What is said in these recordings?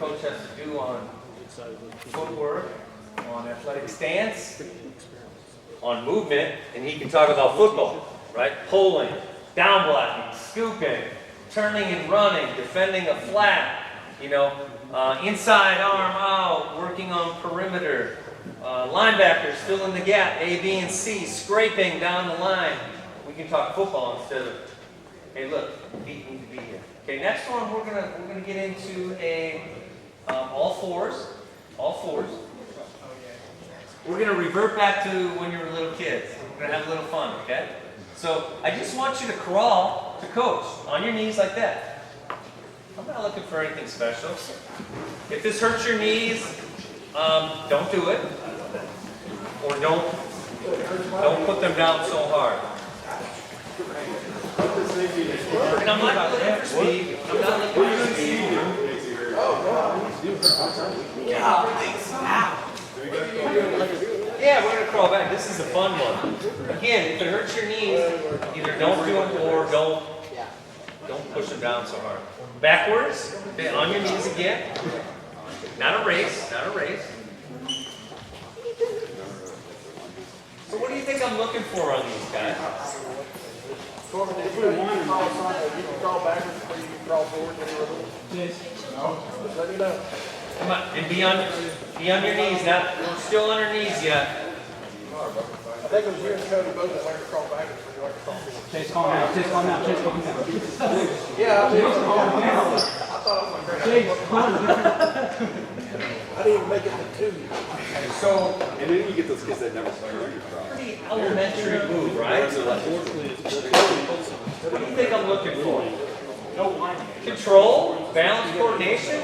coach has to do on footwork, on athletic stance, on movement, and he can talk about football, right? Pulling, down blocking, scooping, turning and running, defending a flat, you know, inside arm out, working on perimeter, linebackers filling the gap, A, B, and C, scraping down the line. We can talk football instead of, hey, look, feet need to be here. Okay, next one we're gonna get into a all fours. We're gonna revert back to when you were little kids. We're gonna have a little fun, okay? So I just want you to crawl to coach on your knees like that. I'm not looking for anything special. If this hurts your knees, don't do it, or don't put them down so hard. And I'm not looking for speed. I'm not looking for speed. Yeah, we're going to crawl back. This is a fun one. Again, if it hurts your knees, either don't do it or don't push them down so hard. Backwards, okay, on your knees again. Not a race, not a race. So what do you think I'm looking for on these guys? If we want to call something, you can crawl backwards before you can crawl forward. No? Just let me know. Come on, and be on your knees. Not, we're still on our knees yet. I think it was you and Cody both that learned to crawl backwards before you learned to crawl forward. Chase, calm down. Chase, calm down. Chase, calm down. Yeah, I did. I thought I was going to Chase, calm down. I didn't even make it to 2. So, And then you get those kids that never learn to crawl. pretty elementary move, right? What do you think I'm looking for? Control, balance, coordination,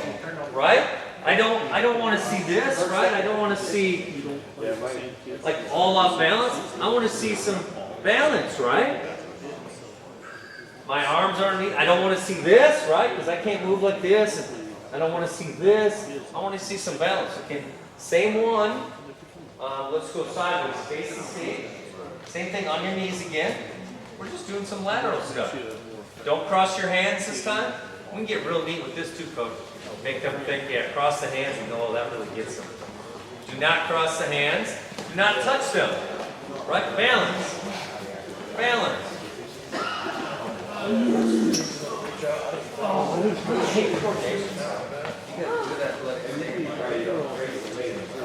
right? I don't want to see this, right? I don't want to see like all off balance. I want to see some balance, right? My arms are underneath. I don't want to see this, right? Because I can't move like this. And I don't want to see this. I want to see some balance. Okay, same one. Let's go sideways. Face the stage. Same thing on your knees again. We're just doing some lateral stuff. Don't cross your hands this time. We can get real neat with this too, coach. Make them think, yeah, cross the hands and go, oh, that really gets them. Do not cross the hands. Do not touch them. Right? Balance. Balance.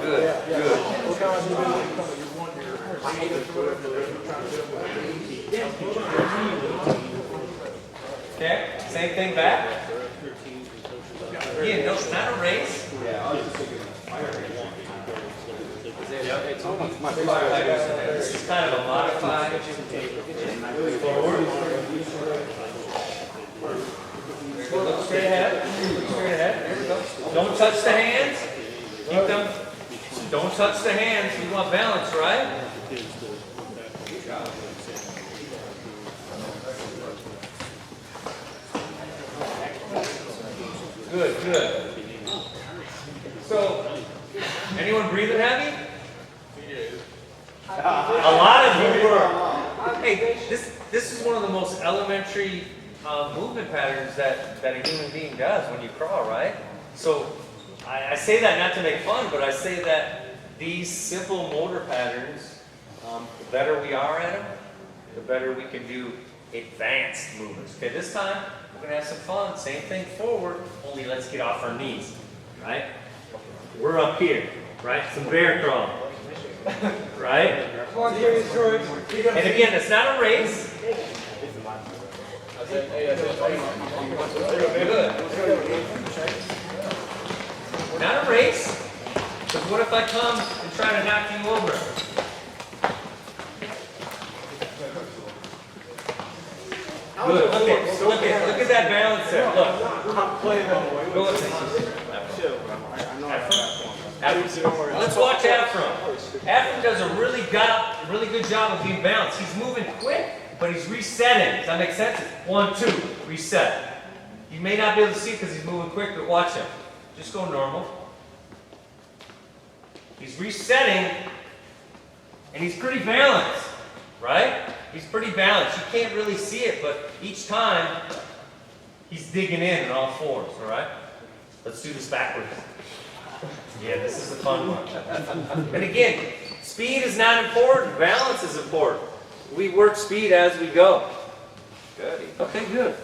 Good, good. What kind of individual you want your haters or whatever they're trying to do? Okay, same thing back. Again, no, it's not a race. Yeah, I was just thinking fire rate. It's almost my this is kind of a modified forward. Look straight ahead. Look straight ahead. There we go. Don't touch the hands. Keep them. Don't touch the hands. We want balance, right? Good, good. So, anyone breathing heavy? A lot of you were. Hey, this is one of the most elementary movement patterns that a human being does when you crawl, right? So, I say that not to make fun, but I say that these simple motor patterns, the better we are at them, the better we can do advanced movements. Okay, this time we're going to have some fun. Same thing forward, only let's get off our knees, right? We're up here, right? Some bear crawl, right? Come on, Gary, George. And again, it's not a race. Good. Not a race. Because what if I come and try to knock you over? Good. Look at that balance there. Look. I'm playing that way. Go with Let's watch Afram. Afram does a really good job of being balanced. He's moving quick, but he's resetting. Does that make sense? It's 1, 2, reset. You may not be able to see because he's moving quick, but watch him. Just go normal. He's resetting, and he's pretty balanced, right? He's pretty balanced. You can't really see it, but each time he's digging in all fours, all right? Let's do this backwards. Yeah, this is a fun one. And again, speed is not important. Balance is important. We work speed as we go. Good. Okay, good.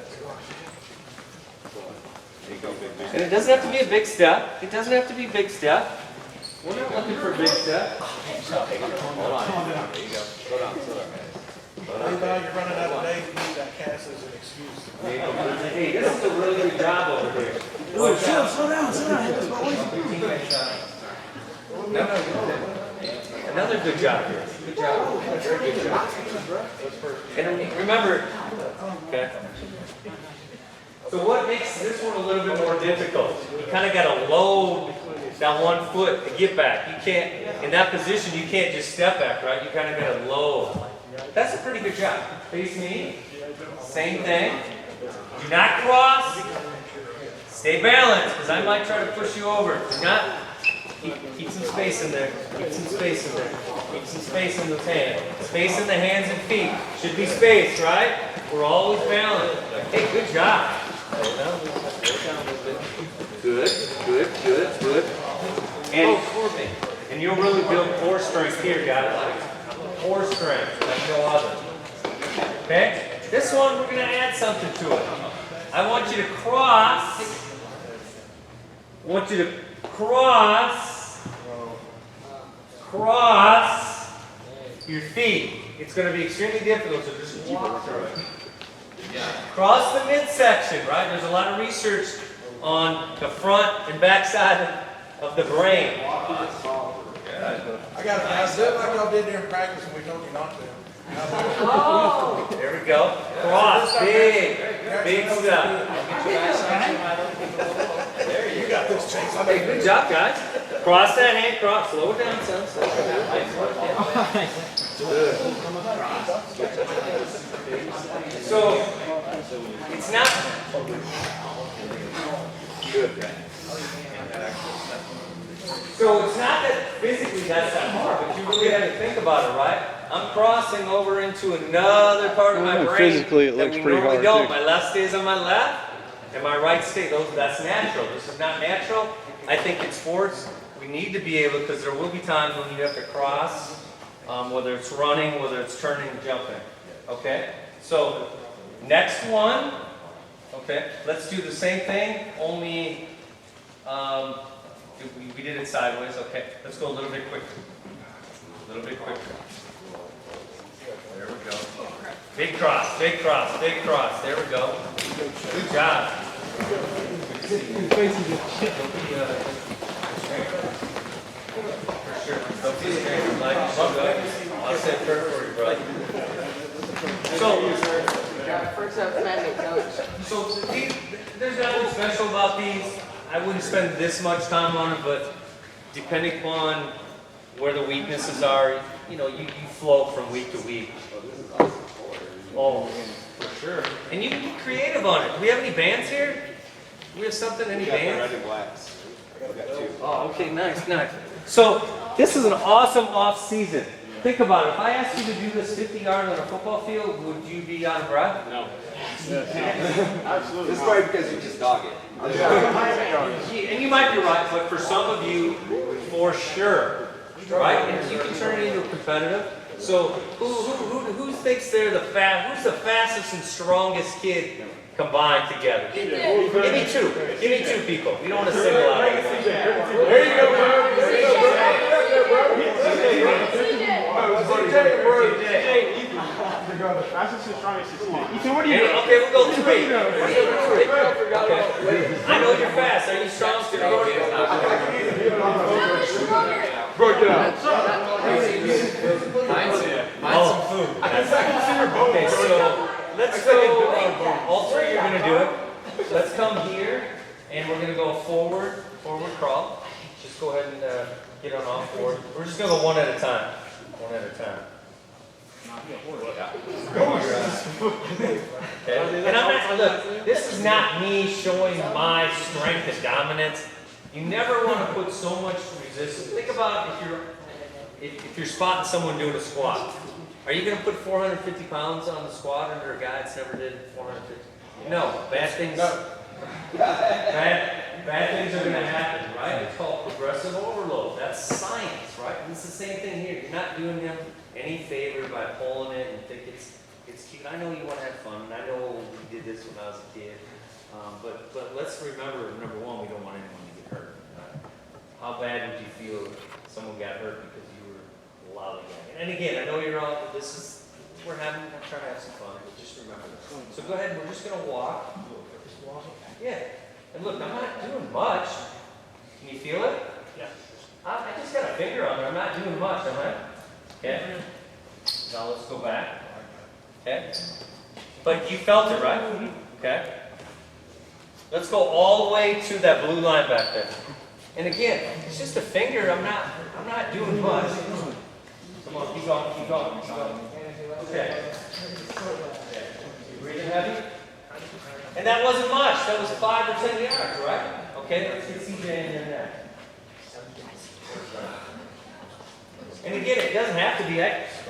There you go, big man. And it doesn't have to be a big step. It doesn't have to be a big step. We're not looking for a big step. Hold on. There you go. Slow down, slow down. Hey, now you're running out of days, you need that cast as an excuse. Hey, this is a really good job over here. Slow down, slow down. Another good job here. Good job. Very good job. And remember, okay. So what makes this one a little bit more difficult? You kind of got to load that 1 foot to get back. You can't, in that position, you can't just step back, right? You kind of got to load. That's a pretty good job. Face me. Same thing. Do not cross. Stay balanced, because I might try to push you over. Do not. Keep some space in there. Keep some space in there. Keep some space in those hands. Space in the hands and feet. Should be space, right? We're always balanced. Hey, good job. Good, good, good, good. And you'll really build core strength here, guys. Core strength, like no other. Okay? This one, we're going to add something to it. I want you to cross. Cross your feet. It's going to be extremely difficult, so just walk through it. Cross the midsection, right? There's a lot of research on the front and back side of the brain. I got it, guys. Do it like y'all did during practice when we told you not to. Oh, there we go. Cross, big stuff. There you got this, Chase. Okay, good job, guys. Cross that hand, cross. Slow it down, son. Slow it down. So, it's not good. So it's not that physically that's that hard, but you really have to think about it, right? I'm crossing over into another part of my brain physically it that looks we pretty normally hard, don't. too. My left stays on my left, and my right stays. That's natural. This is not natural. I think in sports we need to be able, because there will be times when you have to cross, whether it's running, whether it's turning, jumping. Okay. So next one. Okay. Let's do the same thing, only. We did it sideways, okay. Let's go a little bit quicker. A little bit quicker. There we go. Big cross, big cross, big cross. There we go. Good job. For sure. Don't be scared. Like, I'll say prayer for you, brother. So there's nothing special about these. I wouldn't spend this much time on it, but depending upon where the weaknesses are, you flow from week to week. Oh, for sure. And you can be creative on it. Do we have any bands here? Do we have something? Any bands? Red and blacks. We got two. Oh, okay, nice, nice. So this is an awesome off season. Think about it. If I asked you to do this 50 yards on a football field, would you be out of breath? No. Absolutely. This is probably because you just dog it. And you might be right, but for some of you, for sure, right? And you can turn it into a competitive. So who thinks they're the who's the fastest and strongest kid combined together? Give me two. Give me two people. We don't want to single out. There you go, bro. There you go, The fastest and strongest is Ethan, what do okay, we'll go three. Okay. I know you're fast. Are you strong? Bro, get out. Mine's some food. Okay, so let's go. All three are going to do it. Let's come here, and we're going to go forward crawl. Just go ahead and get on all fours. We're just going to go one at a time. One at a time. Okay. And I'm not, look, this is not me showing my strength and dominance. You never want to put so much resistance. Think about if you're spotting someone doing a squat. Are you going to put 450 pounds on the squat under a guy that's never did 450? No, bad things. Bad bad things are going to happen, right? It's called progressive overload. That's science, right? And it's the same thing here. You're not doing them any favor by pulling it and think it's cute. I know you want to have fun, and I know we did this when I was a kid. But let's remember, number one, we don't want anyone to get hurt. Right? How bad would you feel if someone got hurt because you were lollygagging? And again, I know you're all, we're trying to have some fun, but just remember that. So go ahead, we're just going to walk. Just walk. Yeah. And look, I'm not doing much. Can you feel it? Yeah. I just got a finger on there. I'm not doing much, am I? Okay. Now let's go back. Okay. But you felt it, right? Okay. Let's go all the way to that blue line back there. And again, it's just a finger. I'm not doing much. Come on, keep going, keep going, keep going. Okay. You breathing heavy? And that wasn't much. That was 5 or 10 yards, right? Okay, let's get CJ in there. And again, it doesn't have to be,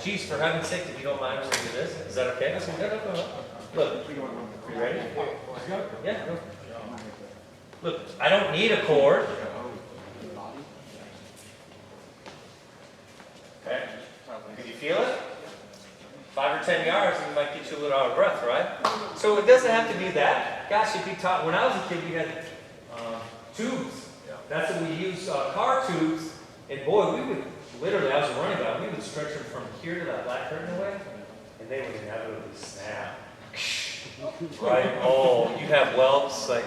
geez, for heaven's sake, if you don't mind, we're going to do this. Is that okay? Look, you ready? Yeah, go. Look, I don't need a cord. Okay. Can you feel it? 5 or 10 yards, and it might get you a little out of breath, right? So it doesn't have to be that. Gosh, if you taught, when I was a kid, we had tubes. That's what we used, car tubes. And boy, we would literally, I was a running back, we would stretch them from here to that black curtain away, and they would inevitably snap. Right? Oh, you have whelps. Like,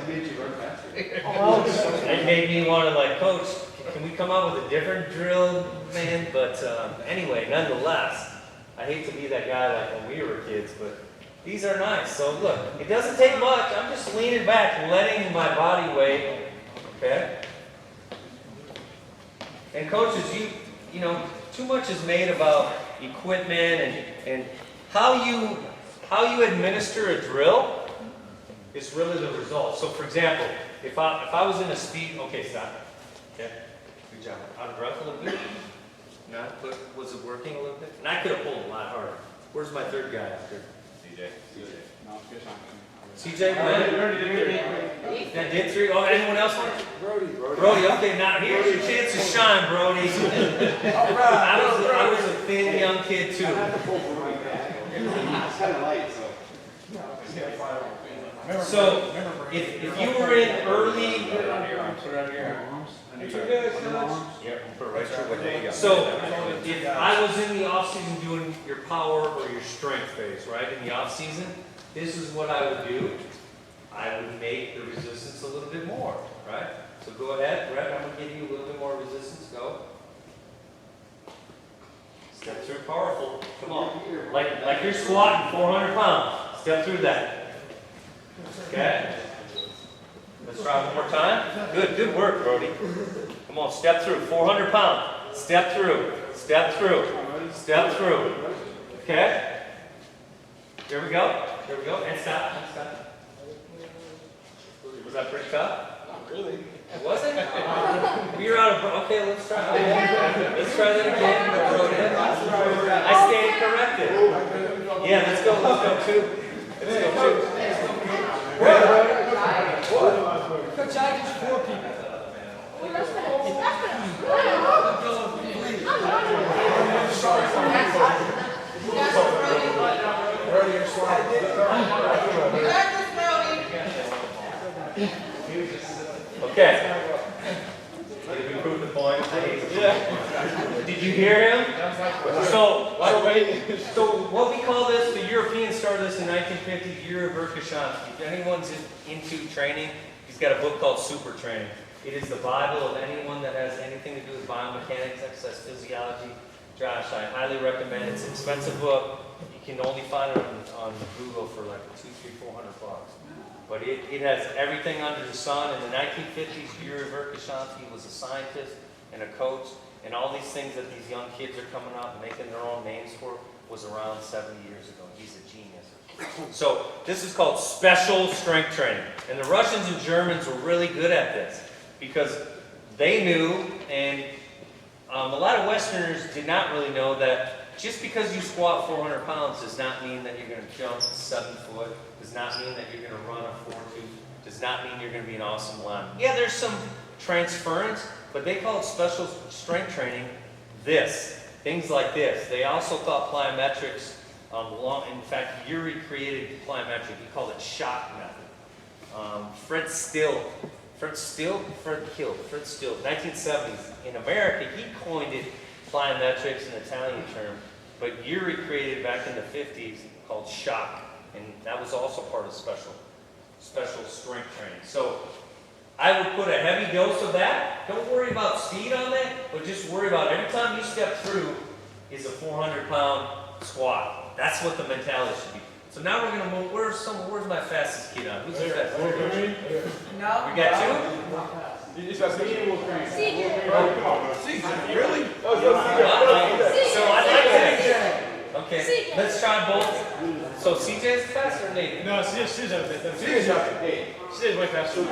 it made me want to, like, Coach, can we come up with a different drill, man? But anyway, nonetheless, I hate to be that guy like when we were kids, but these are nice. So look, it doesn't take much. I'm just leaning back, letting my body weight, okay? And coaches, you know, too much is made about equipment and how you administer a drill is really the result. So for example, if I was in a speed, okay, stop. Okay, good job. Out of breath a little bit. No, but was it working a little bit? And I could have pulled a lot harder. Where's my third guy out there? CJ. CJ, that did 3. Oh, anyone else want it? Brody, okay, now here's your chance to shine, Brody. I was a thin young kid too. So, if you were in early, so if I was in the off season doing your power or your strength phase, right? In the off season, this is what I would do. I would make the resistance a little bit more, right? So go ahead, Brett, I'm going to give you a little bit more resistance. Go. Step through powerful. Come on. Like you're squatting 400 pounds. Step through that. Okay? Let's try one more time. Good work, Brody. Come on, step through. 400 pounds. Step through. Step through. Step through. Okay? Here we go. Here we go. And stop. And stop. Was that pretty tough? Not really. It wasn't? You're out of... Okay, let's try. Let's try that again. I stand corrected. Yeah, let's go. Let's go two. Let's go two. Coach, I just 4 people. Okay. Did you prove the point? Did you hear him? So what we call this, the Europeans started this in 1950, Year of Verkhoshansky. If anyone's into training, he's got a book called Super Training. It is the Bible of anyone that has anything to do with biomechanics, exercise physiology. Josh, I highly recommend it. It's an expensive book. You can only find it on Google for like $200, $300, $400. But it has everything under the sun. In the 1950s, Yuri Verkhoshansky was a scientist and a coach, and all these things that these young kids are coming out and making their own names for was around 70 years ago. He's a genius. So this is called special strength training. And the Russians and Germans were really good at this because they knew, and a lot of Westerners did not really know that just because you squat 400 pounds does not mean that you're going to jump 7 foot, does not mean that you're going to run a 4.2 does not mean you're going to be an awesome lineman. Yeah, there's some transference, but they call it special strength training this. Things like this. They also thought plyometrics, in fact, Urey created plyometric. He called it shock method. Fred Still, 1970s. In America, he coined it plyometrics, an Italian term, but Urey created it back in the 50s called shock, and that was also part of special strength training. So I would put a heavy dose of that. Don't worry about speed on that, but just worry about every time you step through is a 400-pound squat. That's what the mentality should be. So now we're going to move. Where's my fastest kid on? Who's the fastest? No. We got two? It's got CJ. Really? So I'd like to. Okay, let's try both. So CJ is faster than Nathan? No, CJ's a bit. CJ's not big. CJ's way faster.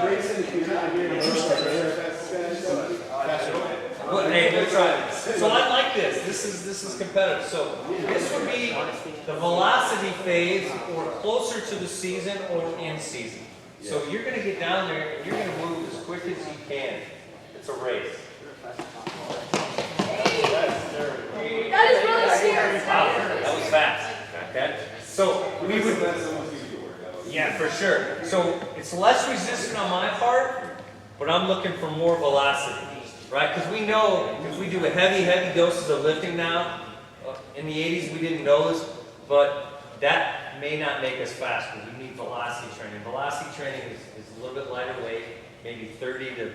Well, hey, we'll try this. So I like this. This is competitive. So this would be the velocity phase, or closer to the season, or in season. So you're going to get down there and you're going to move as quick as you can. It's a race. That is really scary. Wow, that was fast. Okay. So we would. Yeah, for sure. So it's less resistant on my part, but I'm looking for more velocity. Right? Because we know if we do a heavy doses of lifting now, in the 80s we didn't know this, but that may not make us faster. We need velocity training. Velocity training is a little bit lighter weight, maybe 30 to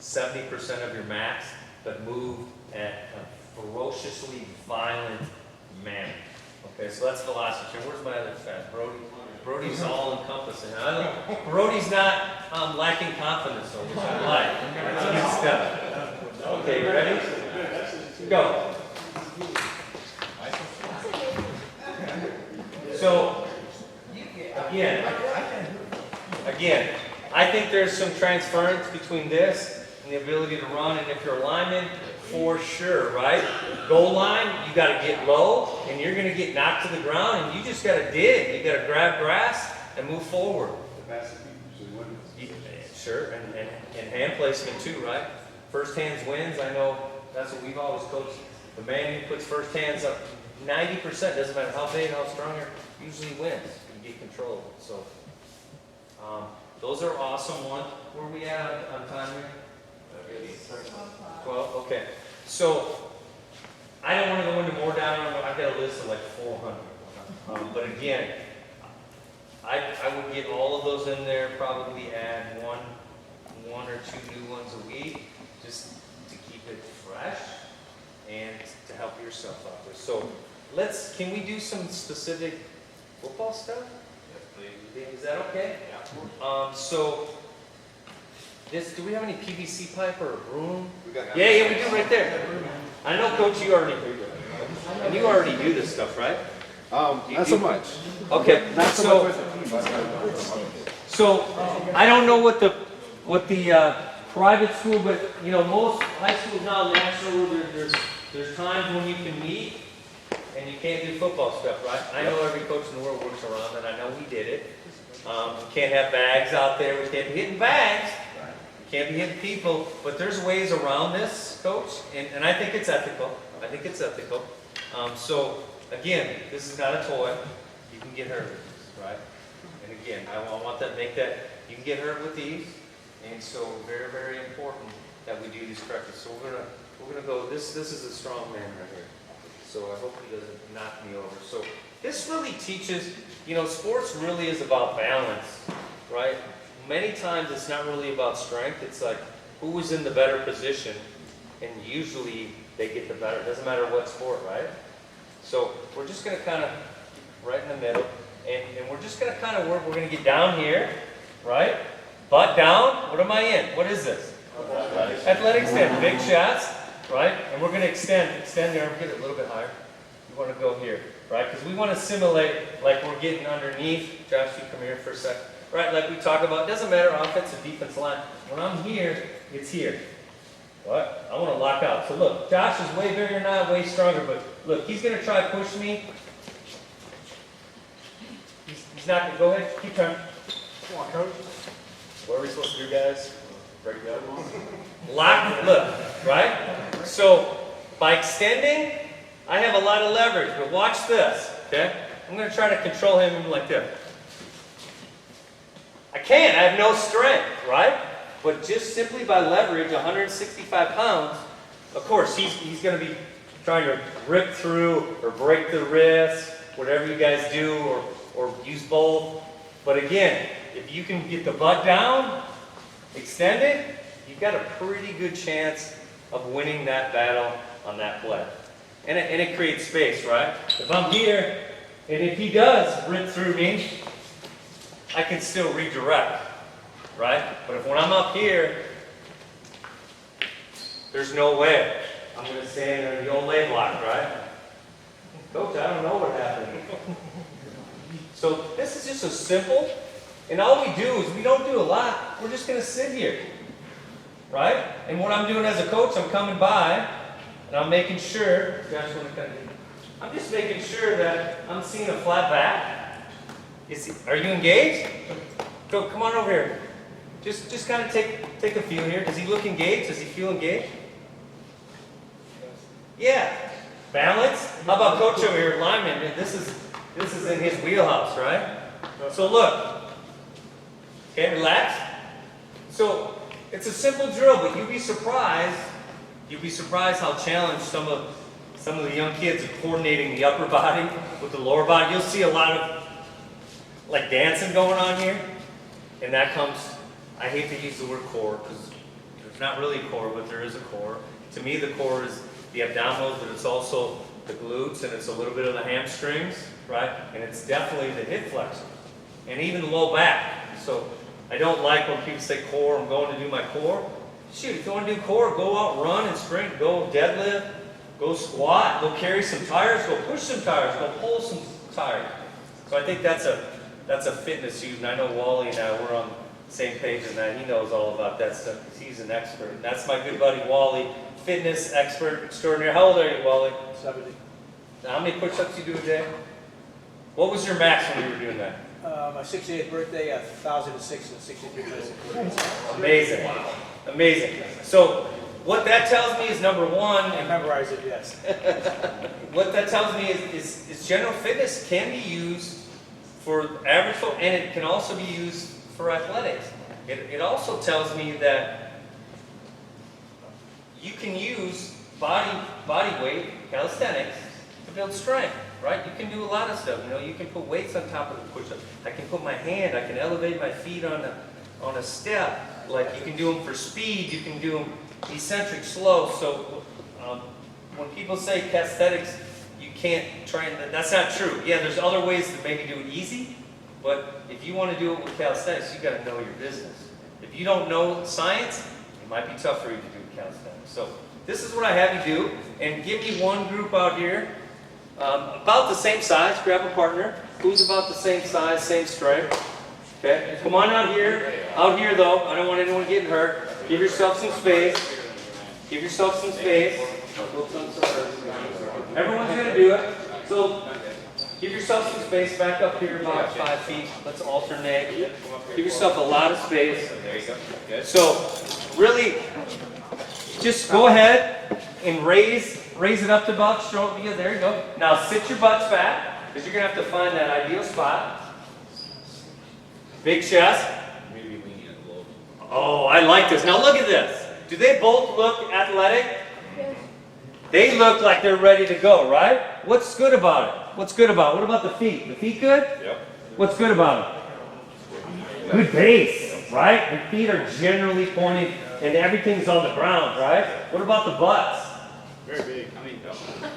70% of your max, but move at a ferociously violent manner. Okay, so that's velocity training. Where's my other fat? Brody's all encompassing. Brody's not lacking confidence, though, which I like. That's a good step. Okay, you ready? Go. So, again, I think there's some transference between this and the ability to run, and if you're a lineman, for sure, right? Goal line, you got to get low, and you're going to get knocked to the ground, and you just got to dig. You got to grab grass and move forward. Sure, and hand placement too, right? First hands wins. I know that's what we've always coached. The man who puts first hands up 90%, doesn't matter how big, how strong, usually wins. You get control. So those are awesome ones. Where are we at on time here? 12. Okay. So I don't want to go into more down. I've got a list of like 400. But again, I would get all of those in there. Probably add one or two new ones a week, just to keep it fresh and to help yourself out there. So can we do some specific football stuff? Yes, please. Is that okay? Yeah. So do we have any PVC pipe or a broom? Yeah, we do right there. I know, Coach, you already do this stuff, right? Not so much. Okay. Not so much. So I don't know what the private school, but most high schools now, national, there's times when you can meet and you can't do football stuff, right? I know every coach in the world works around that. I know we did it. We can't have bags out there. We can't be hitting bags. We can't be hitting people. But there's ways around this, Coach, and I think it's ethical. So again, this is not a toy. You can get hurt, right? And again, I want that you can get hurt with these. And so very, very important that we do these correctly. So we're gonna go. This is a strong man right here. So I hope he doesn't knock me over. So this really teaches. Sports really is about balance, right? Many times it's not really about strength. It's like who is in the better position, and usually they get the better. It doesn't matter what sport, right? So we're just gonna kind of right in the middle, and we're just gonna kind of work. We're gonna get down here, right? Butt down. What am I in? What is this? Athletic extend. Big shots, right? And we're going to extend the arm, get it a little bit higher. We want to go here, right? Because we want to simulate like we're getting underneath. Josh, you come here for a second. Right, like we talk about, it doesn't matter offensive, defense line. When I'm here, it's here. What? I want to lock out. So look, Josh is way bigger than I, way stronger, but look, he's going to try to push me. He's not going to, go ahead, keep trying. Come on, Coach. What are we supposed to do, guys? Break it up? Lock, look, right? So by extending, I have a lot of leverage, but watch this, okay? I'm going to try to control him like this. I can't, I have no strength, right? But just simply by leverage, 165 pounds, of course, he's going to be trying to rip through or break the wrist, whatever you guys do, or use both. But again, if you can get the butt down, extend it, you've got a pretty good chance of winning that battle on that play. And it creates space, right? If I'm here, and if he does rip through me, I can still redirect, right? But if when I'm up here, there's no way. I'm going to stand there in the old leg lock, right? Coach, I don't know what happened. So this is just so simple. And all we do is we don't do a lot. We're just going to sit here, right? And what I'm doing as a coach, I'm coming by, and I'm making sure, I'm just making sure that I'm seeing a flat back. Are you engaged? Go, come on over here. Just kind of take a few here. Does he look engaged? Does he feel engaged? Yeah. Balance. How about coach over here, lineman? This is in his wheelhouse, right? So look. Okay, relax. So it's a simple drill, but you'd be surprised how challenged some of the young kids are coordinating the upper body with the lower body. You'll see a lot of like dancing going on here, and that comes. I hate to use the word core because there's not really a core, but there is a core. To me, the core is the abdominals, but it's also the glutes, and it's a little bit of the hamstrings, right? And it's definitely the hip flexors, and even the low back. So I don't like when people say core, I'm going to do my core. Shoot, if you want to do core, go out, run and sprint, go deadlift, go squat, go carry some tires, go push some tires, go pull some tires. So I think that's a fitness use, and I know Wally and I, we're on the same page in that. He knows all about that stuff because he's an expert. And that's my good buddy Wally, fitness expert extraordinaire. How old are you, Wally? 70. Now, how many push-ups do you do a day? What was your max when you were doing that? My 68th birthday, 1,006 and 63 minutes. Amazing. Amazing. So what that tells me is number one. I memorize it, yes. What that tells me is general fitness can be used for average folk, and it can also be used for athletics. It also tells me that you can use body weight, calisthenics, to build strength, right? You can do a lot of stuff. You know, you can put weights on top of the push-up. I can put my hand, I can elevate my feet on a step. Like you can do them for speed, you can do them eccentric, slow. So when people say calisthenics, you can't train, that's not true. Yeah, there's other ways to maybe do it easy, but if you want to do it with calisthenics, you got to know your business. If you don't know science, it might be tough for you to do calisthenics. So this is what I have you do, and give me one group out here, about the same size. Grab a partner who's about the same size, same strength. Okay, come on out here. Out here though, I don't want anyone getting hurt. Give yourself some space. Give yourself some space. Everyone's gonna do it. So give yourself some space. Back up here about 5 feet. Let's alternate. Give yourself a lot of space. There you go. Good. So really, just go ahead and raise it up to about shoulder. Yeah, there you go. Now sit your butts back because you're gonna have to find that ideal spot. Big chest. Maybe leaning a little. Oh, I like this. Now look at this. Do they both look athletic? Yes. They look like they're ready to go, right? What's good about it? What's good about it? What about the feet? The feet good? Yep. What's good about it? Good base, right? The feet are generally pointing and everything's on the ground, right? What about the butts? Very big. I mean,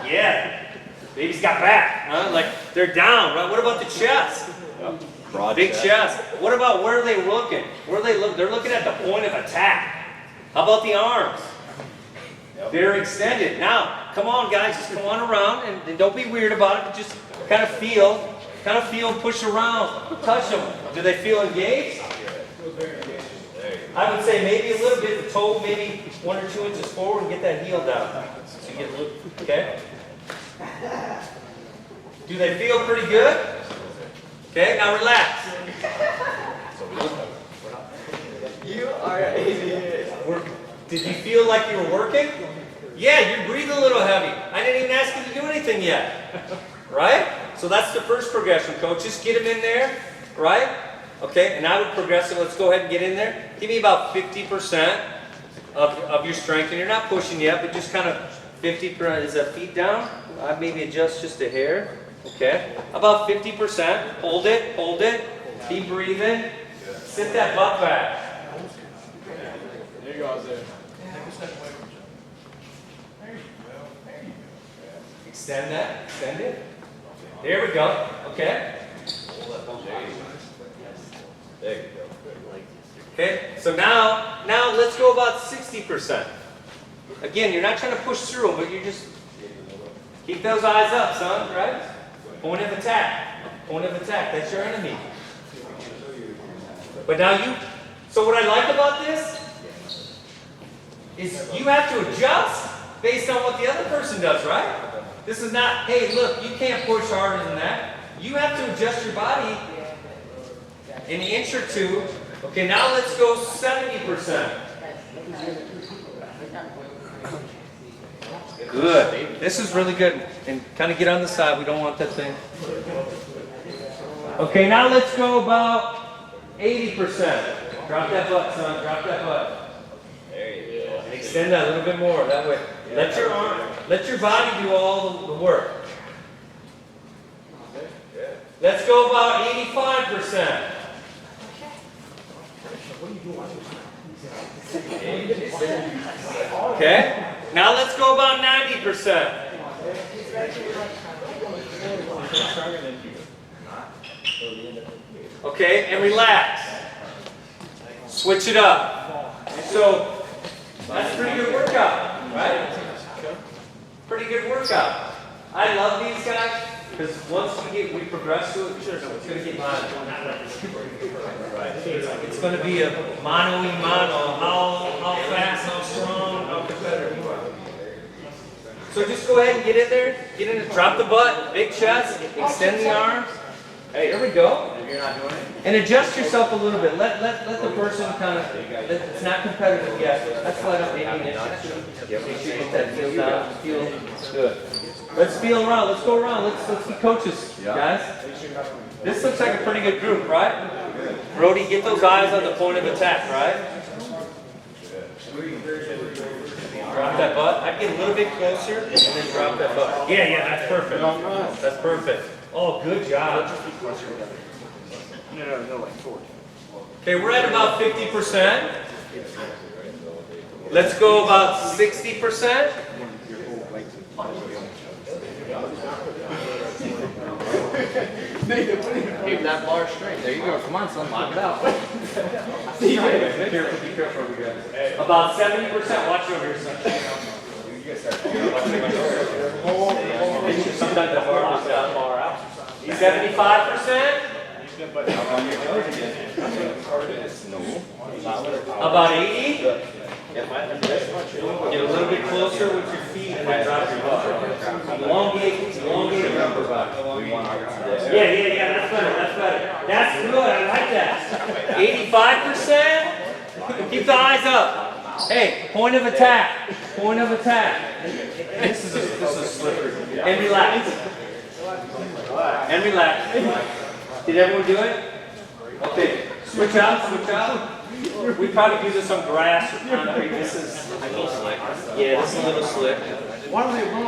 Yeah. Baby's got back, huh? Like they're down, right? What about the chest? yep. Broad Big chest. What about where are they looking? Where are they look? They're looking at the point of attack. How about the arms? Yep. They're extended. Now, come on, guys, just come on around and don't be weird about it. But just kind of feel, push around, touch them. Do they feel engaged? I would say maybe a little bit. The toe maybe 1 or 2 inches forward and get that heel down. So you get a little, okay? Do they feel pretty good? Okay, now relax. Did you feel like you were working? Yeah, you're breathing a little heavy. I didn't even ask you to do anything yet. Right? So that's the first progression, coach. Just get them in there. Right? Okay, and I would progress it. Let's go ahead and get in there. Give me about 50% of your strength. And you're not pushing yet, but just kind of 50%. Is that feet down? I'd maybe adjust just a hair. Okay. About 50%. Hold it. Hold it. Keep breathing. Sit that butt back. There you go, Isaiah. Extend that. Extend it. There we go. Okay. There you go. Okay. So now let's go about 60%. Again, you're not trying to push through them, but you just keep those eyes up, son. Right? Point of attack. Point of attack. That's your enemy. But now so what I like about this is you have to adjust based on what the other person does, right? This is not, hey, look, you can't push harder than that. You have to adjust your body an inch or two. Okay, now let's go 70%. Good. This is really good. And kind of get on the side. We don't want that thing. Okay, now let's go about 80%. Drop that butt, son. Drop that butt. There you go. And extend that a little bit more. That way. Let your body do all the work. Let's go about 85%. Okay. Now let's go about 90%. Okay, and relax. Switch it up. So that's a pretty good workout, right? Pretty good workout. I love these guys because once we progress to it, it's going to get mono. It's going to be a mono-y-mono. How fast, how strong, how competitive you are. So just go ahead and get in there. Get in there. Drop the butt, big chest, extend the arms. Hey, there we go. And adjust yourself a little bit. Let the person kind of, it's not competitive yet. Let's let them maybe an inch or two. Make sure you get that feel down. Feel good. Let's feel around. Let's go around. Let's be coaches, guys. This looks like a pretty good group, right? Brody, get those eyes on the point of attack, right? Drop that butt. I'd get a little bit closer and then drop that butt. Yeah, that's perfect. That's perfect. Oh, good job. No, like 40. Okay, we're at about 50%. Let's go about 60%. Keep that bar straight. There you go. Come on, son. Lock it out. Be careful over here. About 70%. Watch over here, son. Sometimes the bar goes down. 75%? About 80? Get a little bit closer with your feet and then drop your butt. Elongate your upper body. Yeah, that's better. That's good, I like that. 85%? Keep the eyes up. Hey, point of attack. Point of attack. This is slippery. And relax. And relax. Did everyone do it? Okay. Switch out. We probably do this on grass or concrete. This is a little slick. Yeah, this is a little slick. Why do they run?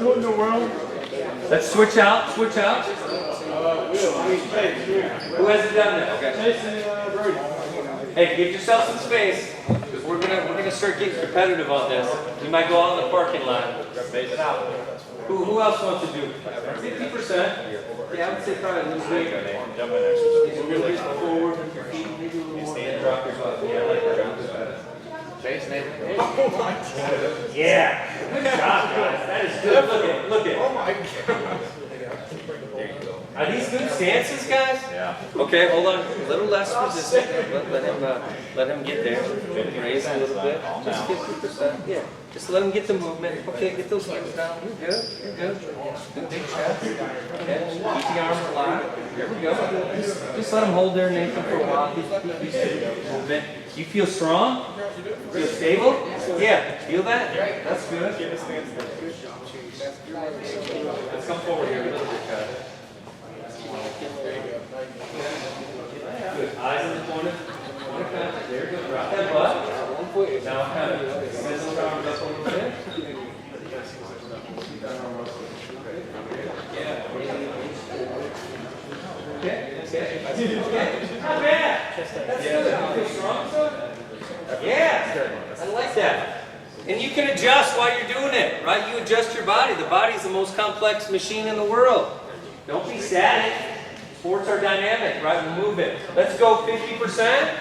What in the world? Let's switch out. Who hasn't done that? Okay. Hey, give yourself some space. We're gonna start getting competitive on this. You might go out in the parking lot. Who else wants to do 50%? Yeah, I would say probably lose weight. A little bit forward with your feet, maybe a little more. And drop your butt. Yeah, I like that. Chase, Nate. Yeah. Good job, guys. That is good. Look at. Oh my God. There you go. Are these good stances, guys? Yeah. Okay, hold on. A little less resistance. Let him get there. Raise a little bit. Just 50%. Yeah. Just let him get the movement. Okay, get those legs down. You're good. Good big chest. Okay. Keep the arm alive. There we go. Just let him hold there, Nathan, for a while. He's used to movement. You feel strong? Feel stable? Yeah. Feel that? That's good. Let's come forward here a little bit, guys. Good. Eyes in the corner. There, good. Drop that butt. Now kind of send those arms up a little bit. Okay. Not bad. That's good. You feel strong, son? Yeah. I like that. And you can adjust while you're doing it, right? You adjust your body. The body's the most complex machine in the world. Don't be static. Sports are dynamic, right? We move it. Let's go 50%.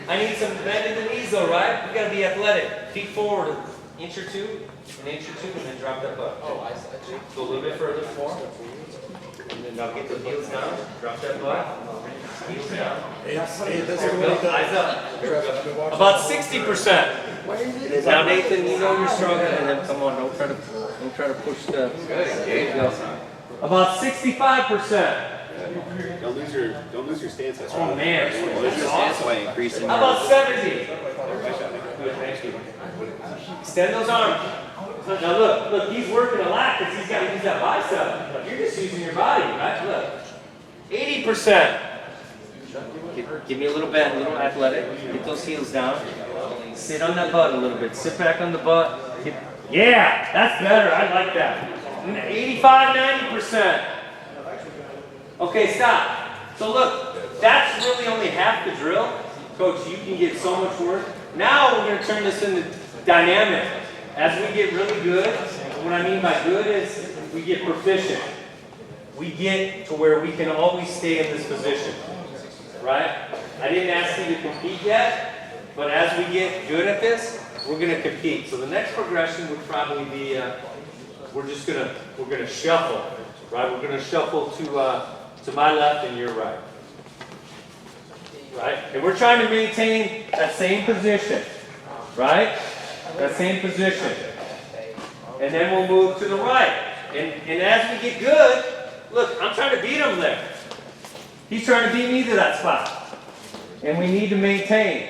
I need some bend in the knees though, right? We gotta be athletic. Feet forward, an inch or two, and then drop that butt. Oh, I see. Go a little bit further, more. And then now get the heels down, drop that butt. Heels down. There we go. Eyes up. About 60%. Now Nathan, you know you're stronger than him. Come on, don't try to push the. There you go. About 65%. Don't lose your stance. That's Oh man, that's awesome. by increasing. How about 70? Extend those arms. Now look, he's working a lot because he's got to use that bicep. You're just using your body, right? Look, 80%. Give me a little bend, a little athletic. Get those heels down. Sit on that butt a little bit. Sit back on the butt. Yeah, that's better. I like that. 85, 90%. Okay, stop. So look, that's really only half the drill. Coach, you can get so much work. Now we're going to turn this into dynamic. As we get really good, what I mean by good is we get proficient. We get to where we can always stay in this position. Right? I didn't ask you to compete yet, but as we get good at this, we're going to compete. So the next progression would probably be, we're going to shuffle. Right? We're going to shuffle to my left and your right. Right? And we're trying to maintain that same position. Right? That same position. And then we'll move to the right. And as we get good, look, I'm trying to beat him there. He's trying to beat me to that spot. And we need to maintain.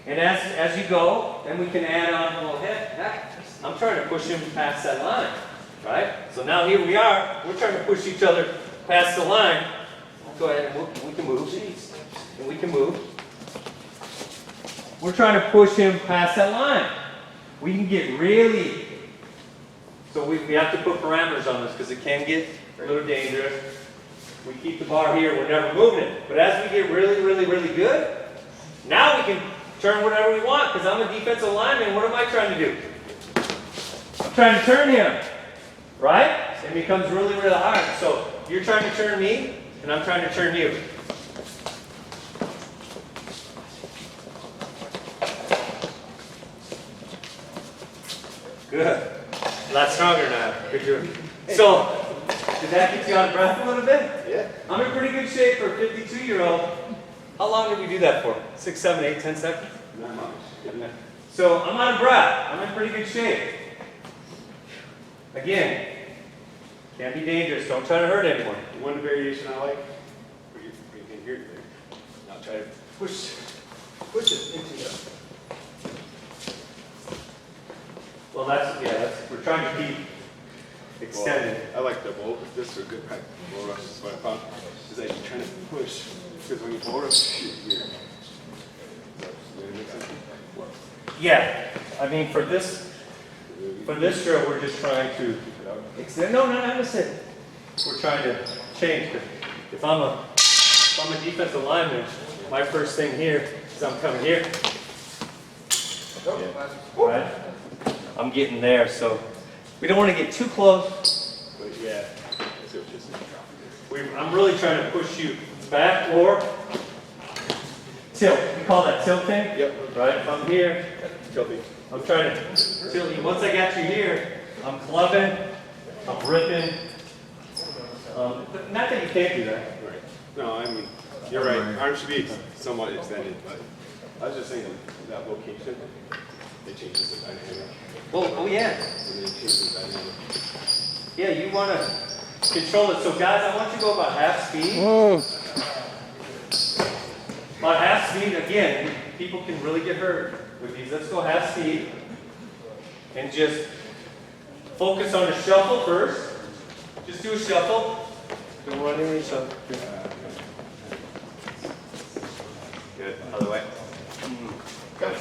And as you go, then we can add on a little head. I'm trying to push him past that line. Right? So now here we are. We're trying to push each other past the line. Go ahead, and we can move. And we can move. We're trying to push him past that line. We can get really, so we have to put parameters on this because it can get a little dangerous. We keep the bar here, we're never moving it. But as we get really, really, really good, now we can turn whatever we want because I'm a defensive lineman. What am I trying to do? I'm trying to turn him, right? It becomes really, really hard. So you're trying to turn me, and I'm trying to turn you. Good. A lot stronger now. Good job. So, did that get you out of breath a little bit? Yeah. I'm in pretty good shape for a 52-year-old. How long did we do that for? 6, 7, 8, 10 seconds? Not much. So, I'm out of breath. I'm in pretty good shape. Again, can't be dangerous. Don't try to hurt anyone. One variation I like, where you can hear it there. Now try to push it into the. Well, we're trying to keep extended. Well, I like the bull. This is a good practice. Bull rush is what I found. Is that you're trying to push. Because when you bull rush, you're. Yeah. I mean, for this drill, we're just trying to extend. No, listen. We're trying to change. If I'm a defensive lineman, my first thing here is I'm coming here. Right? I'm getting there, so we don't want to get too close. But yeah, I see what you're saying. I'm really trying to push you back or tilt. We call that tilting. Yep. Right? If I'm here, Tilting. I'm trying to tilt you. Once I got you here, I'm clubbing, I'm ripping. But not that you can't do that. Right. No, I mean, you're right. Arms should be somewhat extended, but I was just saying that location, it changes the dynamic. Well, oh yeah. And it changes the dynamic. Yeah, you want to control it. So guys, I want you to go about half speed. About half speed again. people can really get hurt with these. Let's go half speed. And just focus on the shuffle first. Just do a shuffle. Don't run into each other. Good. Good. Other way. Good.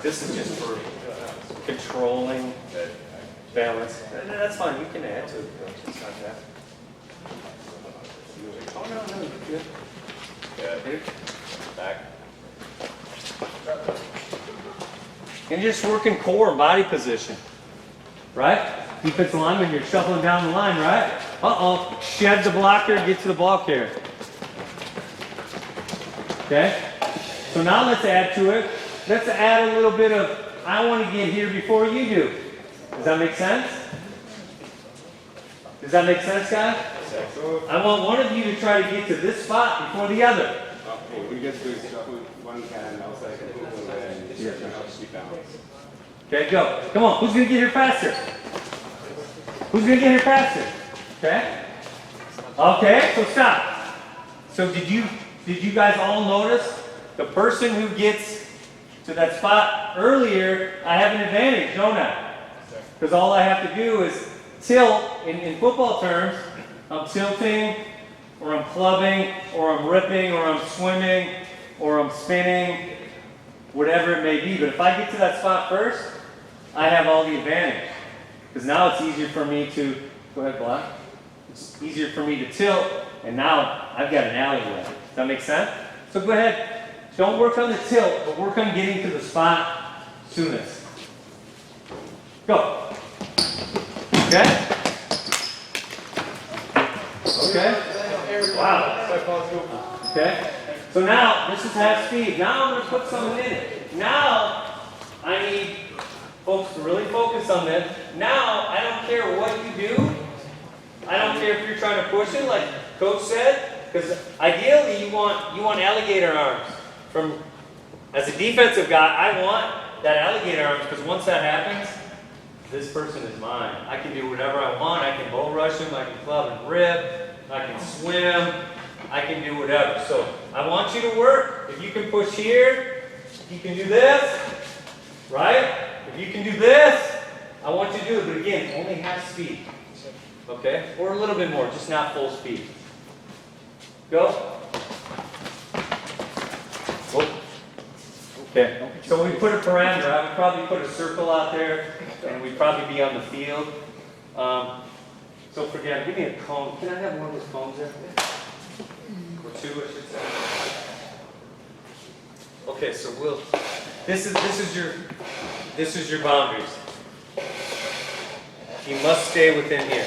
This is just for controlling balance. And that's fine. You can add to it. It's not that. Oh, no, no. Good. Good. Back. And just working core and body position. Right? Defensive lineman, you're shuffling down the line, right? Uh-oh. Shed the blocker, get to the ball carrier. Okay? So now let's add to it. Let's add a little bit of, I want to get here before you do. Does that make sense? Does that make sense, guys? I want one of you to try to get to this spot before the other. We just do shuffle one hand outside and helps you balance. Okay, go. Come on. Who's going to get here faster? Who's going to get here faster? Okay? Okay, so stop. So did you guys all notice the person who gets to that spot earlier, I have an advantage, don't I? Because all I have to do is tilt, in football terms, I'm tilting, or I'm clubbing, or I'm ripping, or I'm swimming, or I'm spinning, whatever it may be. But if I get to that spot first, I have all the advantage. Because now it's easier for me to, go ahead, Black. It's easier for me to tilt, and now I've got an alleyway. Does that make sense? So go ahead. Don't work on the tilt, but work on getting to the spot soonest. Go. Okay? Okay? Wow. Okay? So now, this is half speed. Now I'm going to put something in it. Now, I need folks to really focus on this. Now, I don't care what you do. I don't care if you're trying to push it, like Coach said, because ideally you want alligator arms. As a defensive guy, I want that alligator arms, because once that happens, this person is mine. I can do whatever I want. I can bull rush him. I can club and rip. I can swim. I can do whatever. So I want you to work. If you can push here, you can do this, right? If you can do this, I want you to do it. But again, only half speed, okay? Or a little bit more, just not full speed. Go. Okay, so we put a parameter. I would probably put a circle out there, and we'd probably be on the field. So forget, give me a cone. Can I have one of those cones there? Or two, I should say. Okay, so this is your boundaries. You must stay within here.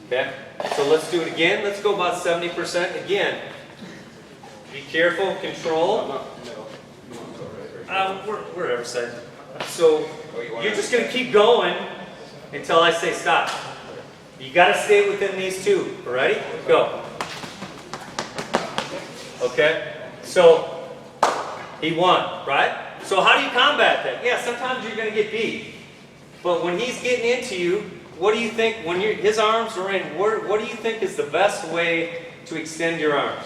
Okay? So let's do it again. Let's go about 70% again. Be careful, control. Wherever side. So you're just going to keep going until I say stop. You got to stay within these two. Ready? Go. Okay? So he won, right? So how do you combat that? Yeah, sometimes you're going to get beat. But when he's getting into you, what do you think, when his arms are in, what do you think is the best way to extend your arms?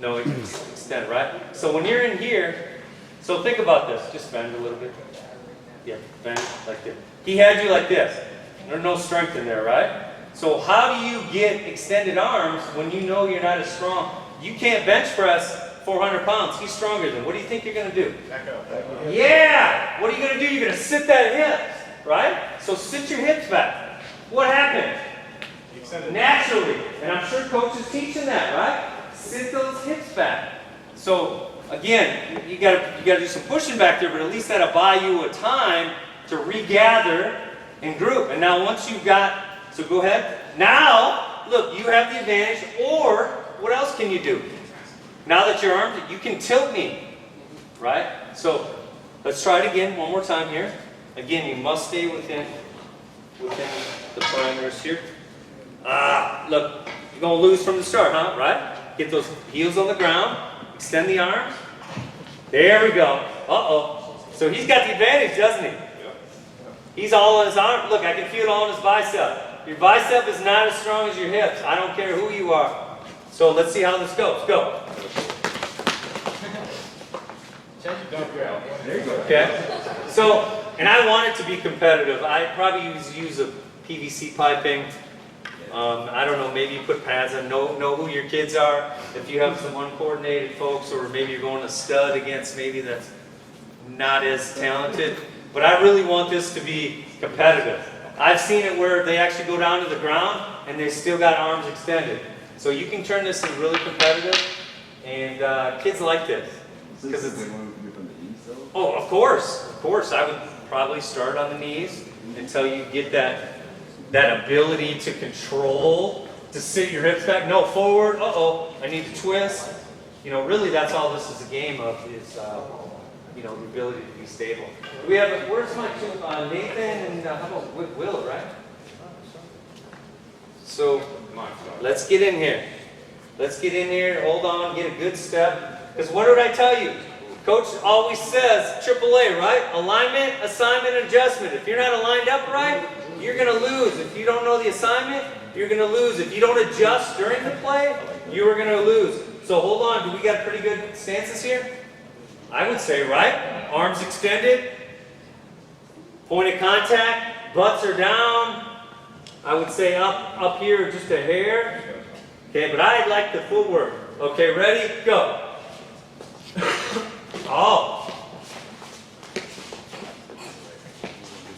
No, extend, right? So when you're in here, so think about this. Just bend a little bit. Yeah, bend like this. He had you like this. There's no strength in there, right? So how do you get extended arms when you know you're not as strong? You can't bench press 400 pounds. He's stronger than. What do you think you're going to do? Back up. Yeah! What are you going to do? You're going to sit that hips, right? So sit your hips back. What happens? Naturally. And I'm sure Coach is teaching that, right? Sit those hips back. So again, you got to do some pushing back there, but at least that'll buy you a time to regather and group. And now once you've got, so go ahead. Now, look, you have the advantage, or what else can you do? Now that you're armed, you can tilt me, right? So let's try it again, one more time here. Again, you must stay within the parameters here. Look, you're going to lose from the start, huh? Right? Get those heels on the ground, extend the arms. There we go. Uh-oh. So he's got the advantage, doesn't he? He's all on his arm. Look, I can feel it all in his bicep. Your bicep is not as strong as your hips. I don't care who you are. So let's see how this goes. Go. There you go. Okay. So, and I want it to be competitive. I probably use a PVC piping. I don't know, maybe you put pads on, know who your kids are. If you have some uncoordinated folks, or maybe you're going to stud against maybe that's not as talented. But I really want this to be competitive. I've seen it where they actually go down to the ground and they still got arms extended. So you can turn this in really competitive, and kids like this. Because it's, oh, of course. I would probably start on the knees until you get that ability to control, to sit your hips back. No, forward. I need to twist. You know, really, that's all this is a game of is, you know, the ability to be stable. We have, where's my two, Nathan and how about Will, right? So, let's get in here. Let's get in here, hold on, get a good step. Because what did I tell you? Coach always says, AAA, right? Alignment, assignment, adjustment. If you're not aligned up right, you're going to lose. If you don't know the assignment, you're going to lose. If you don't adjust during the play, you are going to lose. So hold on, do we got pretty good stances here? I would say, right? Arms extended, point of contact, butts are down. I would say up here just a hair. Okay, but I like the footwork. Okay, ready? Go. Oh.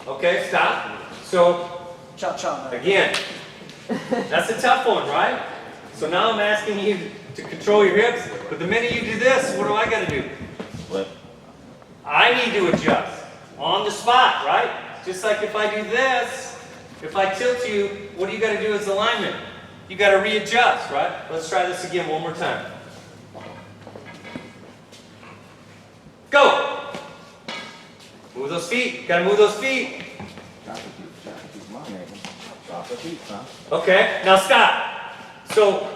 Okay, stop. So, again, that's a tough one, right? So now I'm asking you to control your hips, but the minute you do this, what do I got to do? I need to adjust on the spot, right? Just like if I do this, if I tilt you, what do you got to do as alignment? You got to readjust, right? Let's try this again one more time. Go! Move those feet. Got to move those feet. Okay, now stop. So,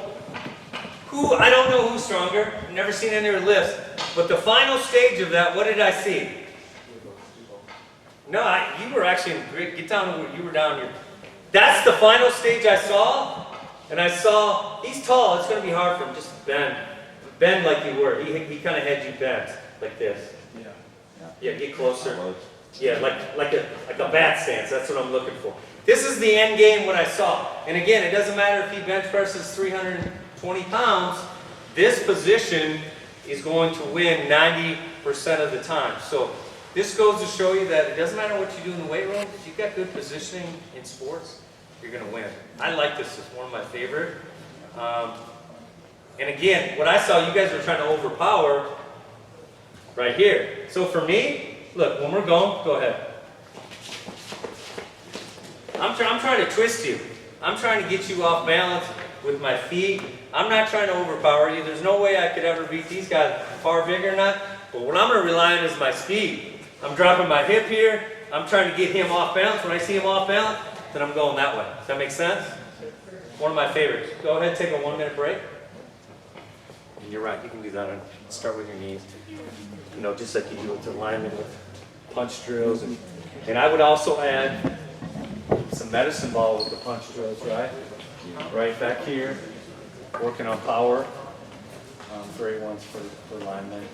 I don't know who's stronger. I've never seen any of their lifts. But the final stage of that, what did I see? No, you were actually in great. Get down where you were down here. That's the final stage I saw. And I saw, he's tall. It's going to be hard for him. Just bend. Bend like you were. He kind of had you bent like this. Yeah, get closer. Yeah, like a bat stance. That's what I'm looking for. This is the end game, what I saw. And again, it doesn't matter if he bench presses 320 pounds. This position is going to win 90% of the time. So this goes to show you that it doesn't matter what you do in the weight room. If you've got good positioning in sports, you're going to win. I like this. It's one of my favorite. And again, what I saw, you guys were trying to overpower right here. So for me, look, when we're going, go ahead. I'm trying to twist you. I'm trying to get you off balance with my feet. I'm not trying to overpower you. There's no way I could ever beat these guys, far bigger or not. But what I'm going to rely on is my speed. I'm dropping my hip here. I'm trying to get him off balance. When I see him off balance, then I'm going that way. Does that make sense? One of my favorites. Go ahead and take a 1-minute break. And you're right, you can do that. Start with your knees. You know, just like you do with alignment with punch drills. And I would also add some medicine ball with the punch drills, right? Right back here. Working on power for A1s for alignment.